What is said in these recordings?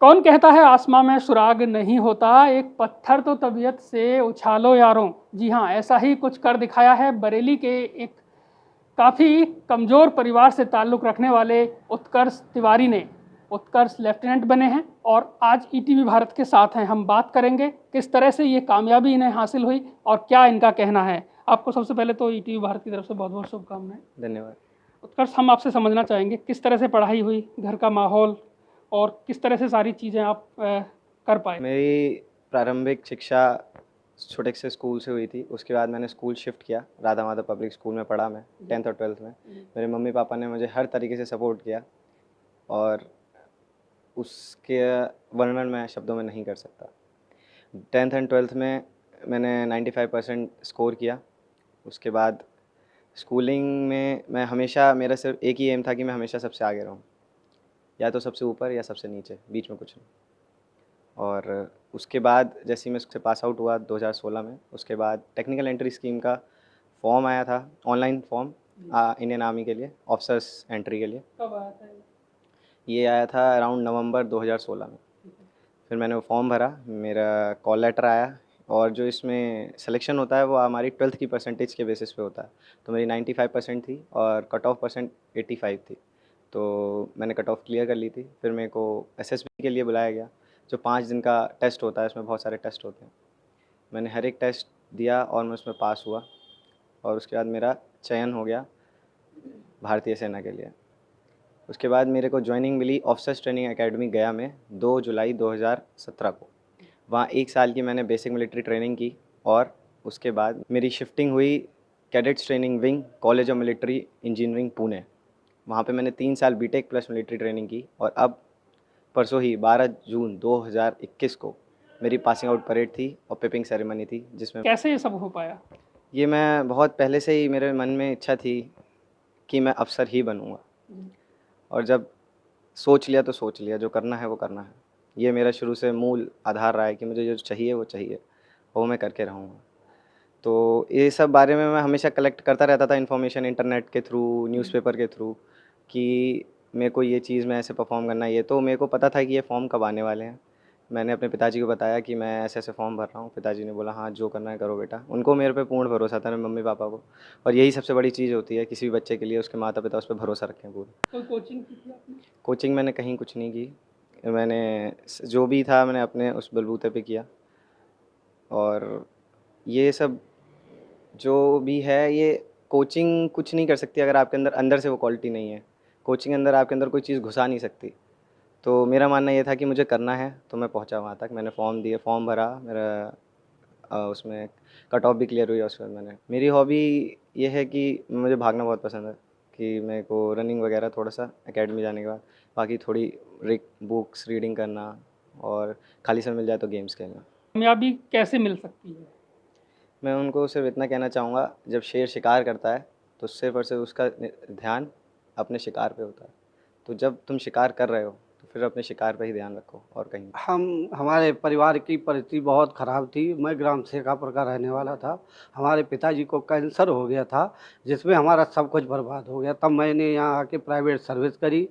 कौन कहता है आसमां में सुराग नहीं होता, एक पत्थर तो तबीयत से उछालो यारों। जी हाँ, ऐसा ही कुछ कर दिखाया है बरेली के एक काफ़ी कमज़ोर परिवार से ताल्लुक़ रखने वाले उत्कर्ष तिवारी ने। उत्कर्ष लेफ्टिनेंट बने हैं और आज ईटीवी भारत के साथ हैं। हम बात करेंगे किस तरह से ये कामयाबी इन्हें हासिल हुई और क्या इनका कहना है। आपको सबसे पहले तो ईटीवी भारत की तरफ से बहुत बहुत शुभकामनाएं। धन्यवाद। उत्कर्ष, हम आपसे समझना चाहेंगे किस तरह से पढ़ाई हुई, घर का माहौल और किस तरह से सारी चीज़ें आप कर पाए। मेरी प्रारंभिक शिक्षा छोटे से स्कूल से हुई थी। उसके बाद मैंने स्कूल शिफ्ट किया, राधा माधव पब्लिक स्कूल में पढ़ा मैं 10th और 12th में। मेरे मम्मी पापा ने मुझे हर तरीके से सपोर्ट किया और उसके वर्णन मैं शब्दों में नहीं कर सकता। 10th एंड 12th में मैंने 95% स्कोर किया। उसके बाद स्कूलिंग में मैं हमेशा, मेरा सिर्फ एक ही एम था कि मैं हमेशा सबसे आगे रहूं, या तो सबसे ऊपर या सबसे नीचे, बीच में कुछ नहीं। और उसके बाद जैसे ही मैं उससे पास आउट हुआ 2016 में, उसके बाद टेक्निकल एंट्री स्कीम का फॉर्म आया था, ऑनलाइन फॉर्म इंडियन आर्मी के लिए, ऑफिसर्स एंट्री के लिए। कब आया था ये आया था अराउंड नवंबर 2016 में। फिर मैंने वो फॉर्म भरा, मेरा कॉल लेटर आया और जो इसमें सिलेक्शन होता है वो हमारी 12th की परसेंटेज के बेसिस पे होता है। तो मेरी 95% थी और कट ऑफ परसेंट 85 थी, तो मैंने कट ऑफ क्लियर कर ली थी। फिर मेरे को एसएसबी के लिए बुलाया गया, जो 5 दिन का टेस्ट होता है। उसमें बहुत सारे टेस्ट होते हैं। मैंने हर एक टेस्ट दिया और मैं उसमें पास हुआ और उसके बाद मेरा चयन हो गया भारतीय सेना के लिए। उसके बाद मेरे को ज्वाइनिंग मिली ऑफिसर्स ट्रेनिंग एकेडमी गया में 2 जुलाई 2017 को। वहाँ 1 साल की मैंने बेसिक मिलिट्री ट्रेनिंग की और उसके बाद मेरी शिफ्टिंग हुई cadets training wing, college of military engineering, Pune. वहाँ पे मैंने 3 साल बीटेक प्लस मिलिट्री ट्रेनिंग की और अब परसों ही 12 जून 2021 को मेरी पासिंग आउट परेड थी और पिपिंग सेरेमनी थी, जिसमें कैसे ये सब हो पाया। ये मैं बहुत पहले से ही मेरे मन में इच्छा थी कि मैं अफसर ही बनूंगा, और जब सोच लिया तो सोच लिया, जो करना है वो करना है। ये मेरा शुरू से मूल आधार रहा है कि मुझे जो चाहिए वो चाहिए, वो मैं करके रहूँगा। तो ये सब बारे में मैं हमेशा कलेक्ट करता रहता था इन्फॉर्मेशन, इंटरनेट के थ्रू, न्यूज़पेपर के थ्रू, कि मेरे को ये चीज़ में ऐसे परफॉर्म करना है। ये तो मेरे को पता था कि ये फॉर्म कब आने वाले हैं। मैंने अपने पिताजी को बताया कि मैं ऐसे ऐसे फॉर्म भर रहा हूँ। पिताजी ने बोला हाँ जो करना है करो बेटा। उनको मेरे पे पूर्ण भरोसा था, मेरे मम्मी पापा को, और यही सबसे बड़ी चीज़ होती है किसी भी बच्चे के लिए, उसके माता पिता उस पर भरोसा रखें पूरा। कोई कोचिंग की थी आपने। कोचिंग मैंने कहीं कुछ नहीं की। मैंने जो भी था मैंने अपने उस बलबूते पे किया। और ये सब जो भी है, ये कोचिंग कुछ नहीं कर सकती अगर आपके अंदर अंदर से वो क्वालिटी नहीं है। कोचिंग अंदर आपके अंदर कोई चीज़ घुसा नहीं सकती। तो मेरा मानना ये था कि मुझे करना है, तो मैं पहुंचा वहाँ तक। मैंने फॉर्म दिए, फॉर्म भरा, मेरा उसमें कट ऑफ भी क्लियर हुई। उसके बाद मैंने, मेरी हॉबी ये है कि मुझे भागना बहुत पसंद है, कि मेरे को रनिंग वगैरह थोड़ा सा एकेडमी जाने के बाद, बाकी थोड़ी बुक्स रीडिंग करना और खाली समय मिल जाए तो गेम्स खेलना। कामयाबी कैसे मिल सकती है। मैं उनको सिर्फ इतना कहना चाहूँगा, जब शेर शिकार करता है तो सिर्फ और सिर्फ उसका ध्यान अपने शिकार पे होता है। तो जब तुम शिकार कर रहे हो तो फिर अपने शिकार पे ही ध्यान रखो और कहीं नहीं। हमारे परिवार की परिस्थिति बहुत ख़राब थी। मैं ग्राम शेखापुर का रहने वाला था। हमारे पिताजी को कैंसर हो गया था, जिसमें हमारा सब कुछ बर्बाद हो गया। तब मैंने यहाँ आके प्राइवेट सर्विस करी।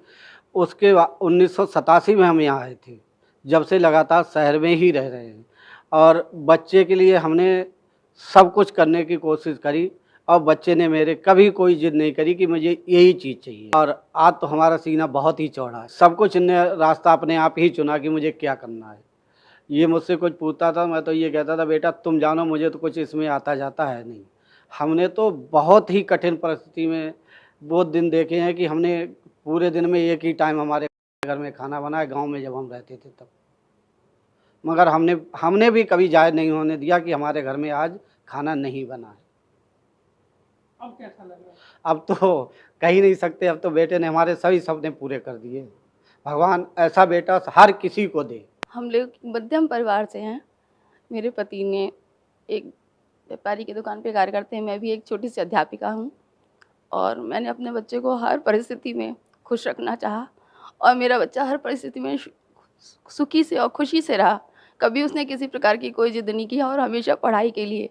उसके बाद 1987 में हम यहाँ आए थे। जब से लगातार शहर में ही रह रहे हैं और बच्चे के लिए हमने सब कुछ करने की कोशिश करी और बच्चे ने मेरे कभी कोई जिद नहीं करी कि मुझे यही चीज़ चाहिए। और आज तो हमारा सीना बहुत ही चौड़ा है। सब कुछ ने रास्ता अपने आप ही चुना कि मुझे क्या करना है। ये मुझसे कुछ पूछता था, मैं तो ये कहता था बेटा तुम जानो, मुझे तो कुछ इसमें आता जाता है नहीं। हमने तो बहुत ही कठिन परिस्थिति में वो दिन देखे हैं कि हमने पूरे दिन में एक ही टाइम हमारे घर में खाना बनाया, गाँव में जब हम रहते थे तब। मगर हमने भी कभी जायज़ नहीं होने दिया कि हमारे घर में आज खाना नहीं बना है। अब कैसा लग रहा है। अब तो कह ही नहीं सकते। अब तो बेटे ने हमारे सभी सपने पूरे कर दिए। भगवान ऐसा बेटा हर किसी को दे। हम लोग मध्यम परिवार से हैं। मेरे पति ने एक व्यापारी की दुकान पे कार्य करते हैं, मैं भी एक छोटी सी अध्यापिका हूँ। और मैंने अपने बच्चे को हर परिस्थिति में खुश रखना चाहा और मेरा बच्चा हर परिस्थिति में सुखी से और खुशी से रहा। कभी उसने किसी प्रकार की कोई जिद नहीं किया और हमेशा पढ़ाई के लिए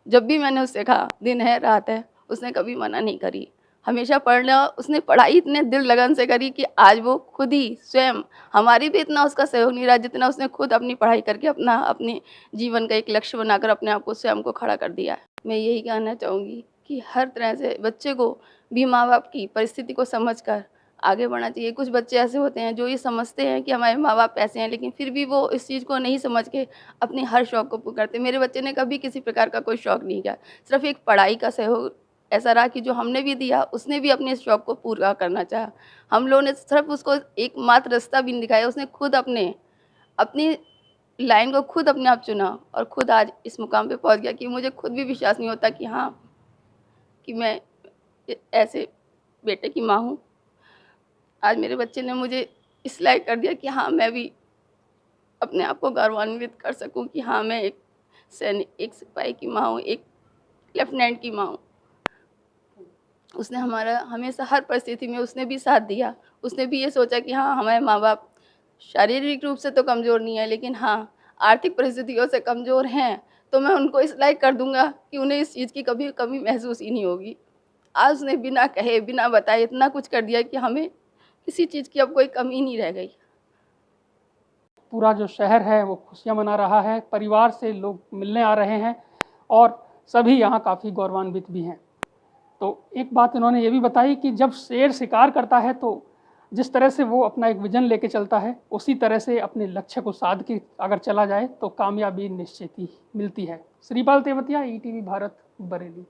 जब भी मैंने उससे कहा दिन है रात है, उसने कभी मना नहीं करी। हमेशा पढ़ना, उसने पढ़ाई इतने दिल लगन से करी कि आज वो खुद ही स्वयं, हमारी भी इतना उसका सहयोग नहीं रहा जितना उसने खुद अपनी पढ़ाई करके अपने जीवन का एक लक्ष्य बनाकर अपने आप को स्वयं को खड़ा कर दिया है। मैं यही कहना चाहूँगी कि हर तरह से बच्चे को भी माँ बाप की परिस्थिति को समझकर आगे बढ़ना चाहिए। कुछ बच्चे ऐसे होते हैं जो ये समझते हैं कि हमारे माँ बाप ऐसे हैं, लेकिन फिर भी वो इस चीज़ को नहीं समझ के अपने हर शौक़ को पूरा करते। मेरे बच्चे ने कभी किसी प्रकार का कोई शौक़ नहीं किया, सिर्फ एक पढ़ाई का सहयोग ऐसा रहा कि जो हमने भी दिया उसने भी अपने इस शौक़ को पूरा करना चाहा। हम लोगों ने सिर्फ उसको एकमात्र रास्ता भी नहीं दिखाया, उसने खुद अपनी लाइन को खुद अपने आप चुना और खुद आज इस मुकाम पे पहुंच गया कि मुझे खुद भी विश्वास नहीं होता कि हाँ, कि मैं ऐसे बेटे की माँ हूँ। आज मेरे बच्चे ने मुझे इस लायक कर दिया कि हाँ, मैं भी अपने आप को गौरवान्वित कर सकूं कि हाँ, मैं एक सैनिक, एक सिपाही की माँ हूँ, एक लेफ्टिनेंट की माँ हूँ। उसने हमारा हमेशा हर परिस्थिति में उसने भी साथ दिया। उसने भी ये सोचा कि हाँ, हमारे माँ बाप शारीरिक रूप से तो कमज़ोर नहीं है, लेकिन हाँ, आर्थिक परिस्थितियों से कमज़ोर हैं, तो मैं उनको इस लायक कर दूंगा कि उन्हें इस चीज़ की कभी कमी महसूस ही नहीं होगी। आज उसने बिना कहे बिना बताए इतना कुछ कर दिया कि हमें किसी चीज़ की अब कोई कमी नहीं रह गई। पूरा जो शहर है वो खुशियाँ मना रहा है, परिवार से लोग मिलने आ रहे हैं और सभी यहाँ काफ़ी गौरवान्वित भी हैं। तो एक बात इन्होंने ये भी बताई कि जब शेर शिकार करता है तो जिस तरह से वो अपना एक विजन लेके चलता है, उसी तरह से अपने लक्ष्य को साध के अगर चला जाए तो कामयाबी निश्चित ही मिलती है। श्रीपाल तेवतिया, ईटीवी भारत, बरेली।